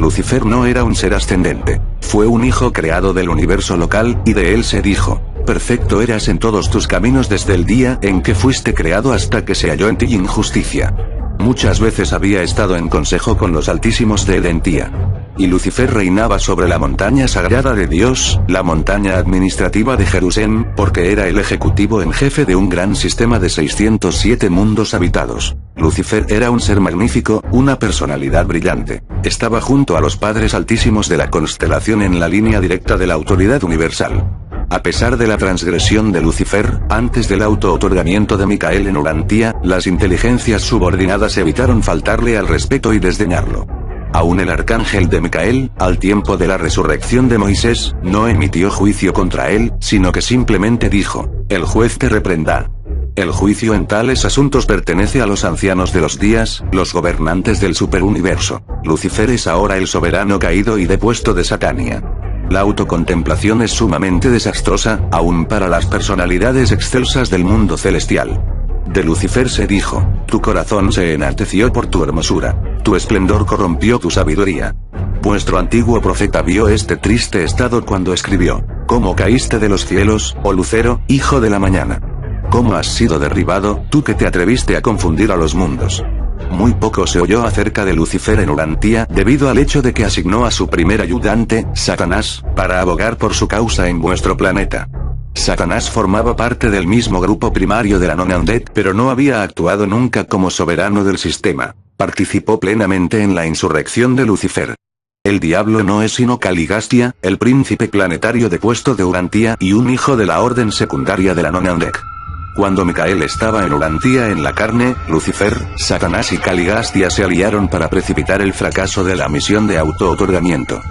Lucifer no era un ser ascendente. Fue un hijo creado del universo local, y de él se dijo: perfecto eras en todos tus caminos desde el día en que fuiste creado hasta que se halló en ti injusticia. Muchas veces había estado en consejo con los altísimos de Edentía. Y Lucifer reinaba sobre la montaña sagrada de Dios, la montaña administrativa de Jerusalén, porque era el ejecutivo en jefe de un gran sistema de 607 mundos habitados. Lucifer era un ser magnífico, una personalidad brillante. Estaba junto a los padres altísimos de la constelación en la línea directa de la autoridad universal. A pesar de la transgresión de Lucifer, antes del auto-otorgamiento de Micael en Urantía, las inteligencias subordinadas evitaron faltarle al respeto y desdeñarlo. Aún el arcángel de Micael, al tiempo de la resurrección de Moisés, no emitió juicio contra él, sino que simplemente dijo: el juez te reprenda. El juicio en tales asuntos pertenece a los ancianos de los días, los gobernantes del superuniverso. Lucifer es ahora el soberano caído y depuesto de Satania. La autocontemplación es sumamente desastrosa, aún para las personalidades excelsas del mundo celestial. De Lucifer se dijo: tu corazón se enalteció por tu hermosura, tu esplendor corrompió tu sabiduría. Vuestro antiguo profeta vio este triste estado cuando escribió: ¿cómo caíste de los cielos, oh Lucero, hijo de la mañana? ¿Cómo has sido derribado, tú que te atreviste a confundir a los mundos? Muy poco se oyó acerca de Lucifer en Urantía debido al hecho de que asignó a su primer ayudante, Satanás, para abogar por su causa en vuestro planeta. Satanás formaba parte del mismo grupo primario de la Nonandet, pero no había actuado nunca como soberano del sistema. Participó plenamente en la insurrección de Lucifer. El diablo no es sino Caligastia, el príncipe planetario depuesto de Urantía y un hijo de la orden secundaria de la Nonandek. Cuando Micael estaba en Urantía en la carne, Lucifer, Satanás y Caligastia se aliaron para precipitar el fracaso de la misión de auto-otorgamiento.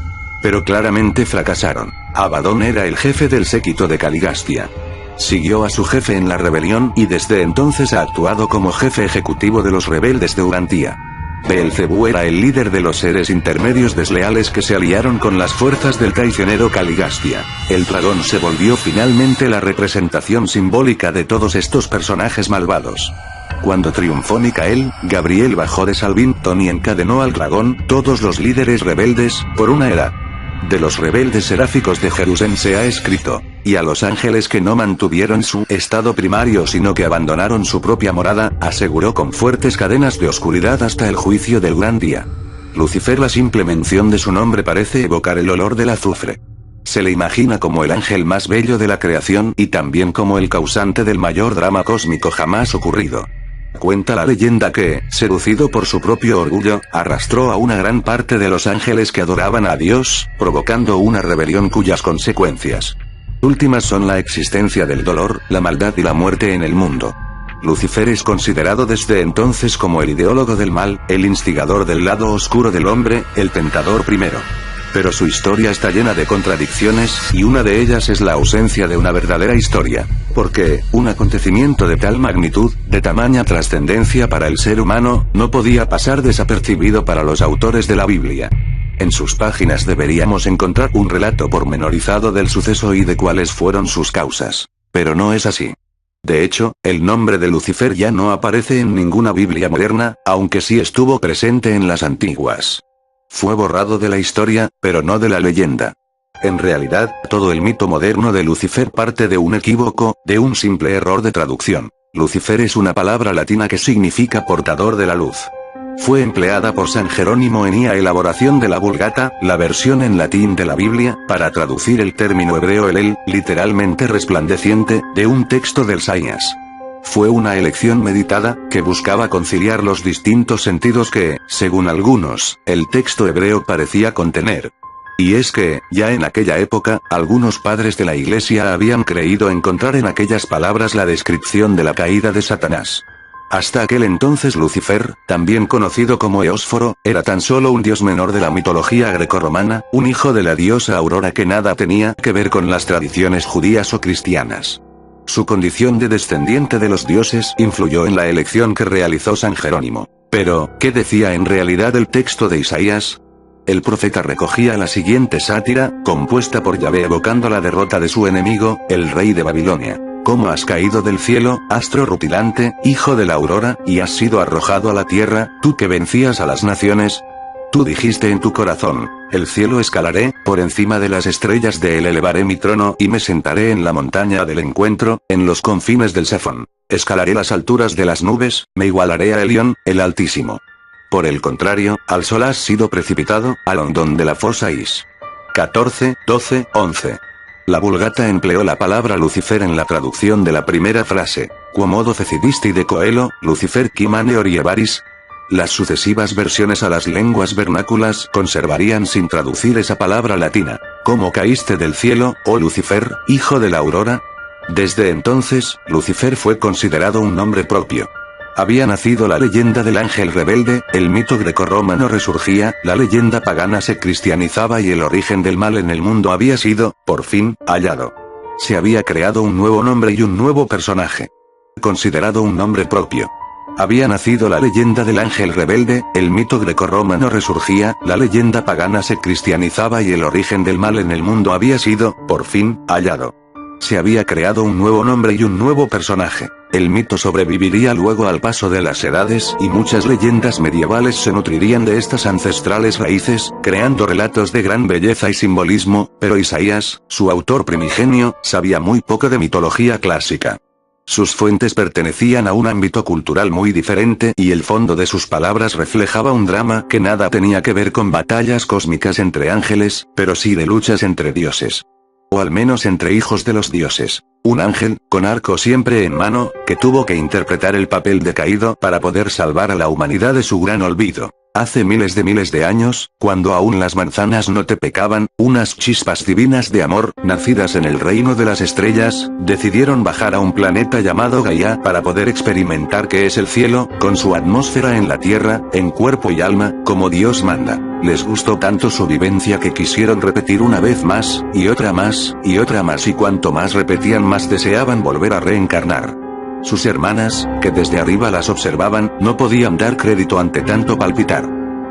Pero claramente fracasaron. Abadón era el jefe del séquito de Caligastia. Siguió a su jefe en la rebelión y desde entonces ha actuado como jefe ejecutivo de los rebeldes de Urantía. Beelzebú era el líder de los seres intermedios desleales que se aliaron con las fuerzas del traicionero Caligastia. El dragón se volvió finalmente la representación simbólica de todos estos personajes malvados. Cuando triunfó Micael, Gabriel bajó de Salvington y encadenó al dragón, todos los líderes rebeldes, por una edad. De los rebeldes seráficos de Jerusalén se ha escrito: y a los ángeles que no mantuvieron su estado primario sino que abandonaron su propia morada, aseguró con fuertes cadenas de oscuridad hasta el juicio del gran día. Lucifer, la simple mención de su nombre parece evocar el olor del azufre. Se le imagina como el ángel más bello de la creación y también como el causante del mayor drama cósmico jamás ocurrido. Cuenta la leyenda que, seducido por su propio orgullo, arrastró a una gran parte de los ángeles que adoraban a Dios, provocando una rebelión cuyas consecuencias últimas son la existencia del dolor, la maldad y la muerte en el mundo. Lucifer es considerado desde entonces como el ideólogo del mal, el instigador del lado oscuro del hombre, el tentador primero. Pero su historia está llena de contradicciones, y una de ellas es la ausencia de una verdadera historia. Porque, un acontecimiento de tal magnitud, de tamaña trascendencia para el ser humano, no podía pasar desapercibido para los autores de la Biblia. En sus páginas deberíamos encontrar un relato pormenorizado del suceso y de cuáles fueron sus causas. Pero no es así. De hecho, el nombre de Lucifer ya no aparece en ninguna Biblia moderna, aunque sí estuvo presente en las antiguas. Fue borrado de la historia, pero no de la leyenda. En realidad, todo el mito moderno de Lucifer parte de un equívoco, de un simple error de traducción. Lucifer es una palabra latina que significa portador de la luz. Fue empleada por San Jerónimo en la elaboración de la Vulgata, la versión en latín de la Biblia, para traducir el término hebreo el, literalmente resplandeciente, de un texto del Isaías. Fue una elección meditada, que buscaba conciliar los distintos sentidos que, según algunos, el texto hebreo parecía contener. Y es que, ya en aquella época, algunos padres de la Iglesia habían creído encontrar en aquellas palabras la descripción de la caída de Satanás. Hasta aquel entonces Lucifer, también conocido como Eósforo, era tan solo un dios menor de la mitología grecorromana, un hijo de la diosa Aurora que nada tenía que ver con las tradiciones judías o cristianas. Su condición de descendiente de los dioses influyó en la elección que realizó San Jerónimo. Pero, ¿qué decía en realidad el texto de Isaías? El profeta recogía la siguiente sátira, compuesta por Yahvé evocando la derrota de su enemigo, el rey de Babilonia. ¿Cómo has caído del cielo, astro rutilante, hijo de la aurora, y has sido arrojado a la tierra, tú que vencías a las naciones? Tú dijiste en tu corazón, el cielo escalaré, por encima de las estrellas de él elevaré mi trono y me sentaré en la montaña del encuentro, en los confines del Safón. Escalaré las alturas de las nubes, me igualaré a Elión, el Altísimo. Por el contrario, al sol has sido precipitado, al hondón de la fosa Is. 14, 12, 11. La Vulgata empleó la palabra Lucifer en la traducción de la primera frase, quomodo fecidisti de coelo, Lucifer qui mane orievaris. Las sucesivas versiones a las lenguas vernáculas conservarían sin traducir esa palabra latina. ¿Cómo caíste del cielo, oh Lucifer, hijo de la aurora? Desde entonces, Lucifer fue considerado un nombre propio. Había nacido la leyenda del ángel rebelde, el mito grecorromano resurgía, la leyenda pagana se cristianizaba y el origen del mal en el mundo había sido, por fin, hallado. Se había creado un nuevo nombre y un nuevo personaje. Considerado un nombre propio. Había nacido la leyenda del ángel rebelde, el mito grecorromano resurgía, la leyenda pagana se cristianizaba y el origen del mal en el mundo había sido, por fin, hallado. Se había creado un nuevo nombre y un nuevo personaje. El mito sobreviviría luego al paso de las edades y muchas leyendas medievales se nutrirían de estas ancestrales raíces, creando relatos de gran belleza y simbolismo, pero Isaías, su autor primigenio, sabía muy poco de mitología clásica. Sus fuentes pertenecían a un ámbito cultural muy diferente y el fondo de sus palabras reflejaba un drama que nada tenía que ver con batallas cósmicas entre ángeles, pero sí de luchas entre dioses. O al menos entre hijos de los dioses. Un ángel, con arco siempre en mano, que tuvo que interpretar el papel de caído para poder salvar a la humanidad de su gran olvido. Hace miles de años, cuando aún las manzanas no te pecaban, unas chispas divinas de amor, nacidas en el reino de las estrellas, decidieron bajar a un planeta llamado Gaia para poder experimentar qué es el cielo, con su atmósfera en la tierra, en cuerpo y alma, como Dios manda. Les gustó tanto su vivencia que quisieron repetir una vez más, y otra más, y otra más y cuanto más repetían más deseaban volver a reencarnar. Sus hermanas, que desde arriba las observaban, no podían dar crédito ante tanto palpitar.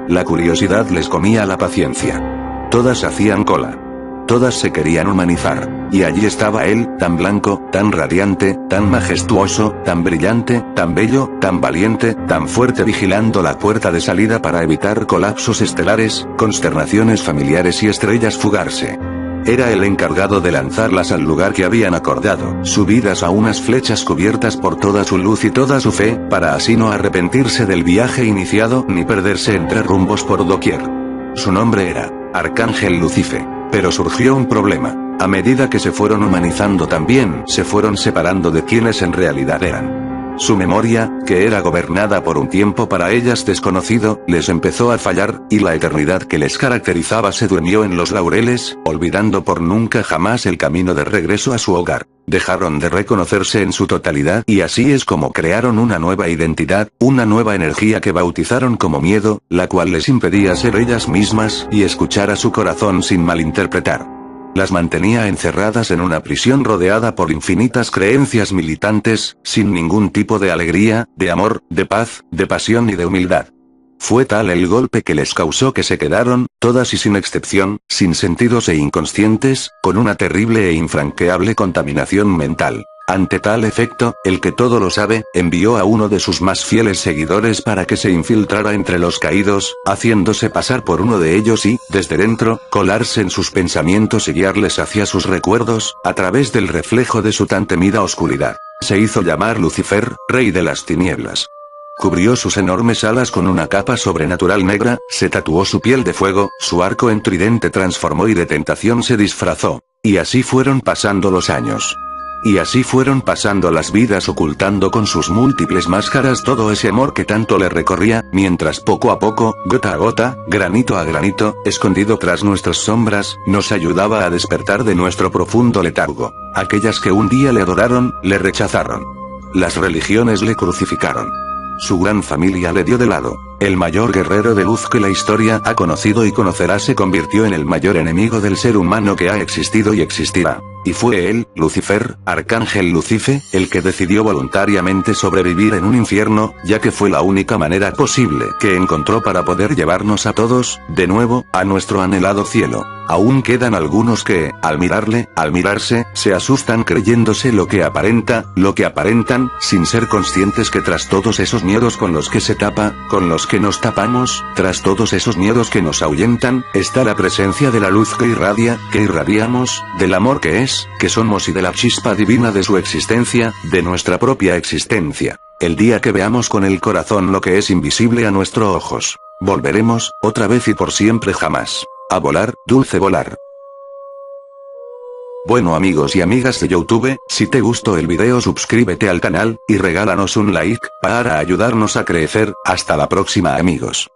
La curiosidad les comía la paciencia. Todas hacían cola. Todas se querían humanizar. Y allí estaba él, tan blanco, tan radiante, tan majestuoso, tan brillante, tan bello, tan valiente, tan fuerte vigilando la puerta de salida para evitar colapsos estelares, consternaciones familiares y estrellas fugarse. Era el encargado de lanzarlas al lugar que habían acordado, subidas a unas flechas cubiertas por toda su luz y toda su fe, para así no arrepentirse del viaje iniciado ni perderse entre rumbos por doquier. Su nombre era Arcángel Lucife. Pero surgió un problema. A medida que se fueron humanizando también se fueron separando de quienes en realidad eran. Su memoria, que era gobernada por un tiempo para ellas desconocido, les empezó a fallar, y la eternidad que les caracterizaba se durmió en los laureles, olvidando por nunca jamás el camino de regreso a su hogar. Dejaron de reconocerse en su totalidad y así es como crearon una nueva identidad, una nueva energía que bautizaron como miedo, la cual les impedía ser ellas mismas y escuchar a su corazón sin malinterpretar. Las mantenía encerradas en una prisión rodeada por infinitas creencias militantes, sin ningún tipo de alegría, de amor, de paz, de pasión ni de humildad. Fue tal el golpe que les causó que se quedaron, todas y sin excepción, sin sentidos e inconscientes, con una terrible e infranqueable contaminación mental. Ante tal efecto, el que todo lo sabe, envió a uno de sus más fieles seguidores para que se infiltrara entre los caídos, haciéndose pasar por uno de ellos y, desde dentro, colarse en sus pensamientos y guiarles hacia sus recuerdos, a través del reflejo de su tan temida oscuridad. Se hizo llamar Lucifer, rey de las tinieblas. Cubrió sus enormes alas con una capa sobrenatural negra, se tatuó su piel de fuego, su arco en tridente transformó y de tentación se disfrazó. Y así fueron pasando los años. Y así fueron pasando las vidas ocultando con sus múltiples máscaras todo ese amor que tanto le recorría, mientras poco a poco, gota a gota, granito a granito, escondido tras nuestras sombras, nos ayudaba a despertar de nuestro profundo letargo. Aquellas que un día le adoraron, le rechazaron. Las religiones le crucificaron. Su gran familia le dio de lado. El mayor guerrero de luz que la historia ha conocido y conocerá se convirtió en el mayor enemigo del ser humano que ha existido y existirá. Y fue él, Lucifer, Arcángel Lucife, el que decidió voluntariamente sobrevivir en un infierno, ya que fue la única manera posible que encontró para poder llevarnos a todos, de nuevo, a nuestro anhelado cielo. Aún quedan algunos que, al mirarse, se asustan creyéndose lo que aparentan, sin ser conscientes que tras todos esos miedos con los que se tapa, con los miedos que nos tapamos, tras todos esos miedos que nos ahuyentan, está la presencia de la luz que irradia, que irradiamos, del amor que es, que somos y de la chispa divina de su existencia, de nuestra propia existencia. El día que veamos con el corazón lo que es invisible a nuestros ojos, volveremos, otra vez y por siempre jamás, a volar, dulce volar. Bueno amigos y amigas de YouTube, si te gustó el video suscríbete al canal, y regálanos un like, para ayudarnos a crecer. Hasta la próxima amigos.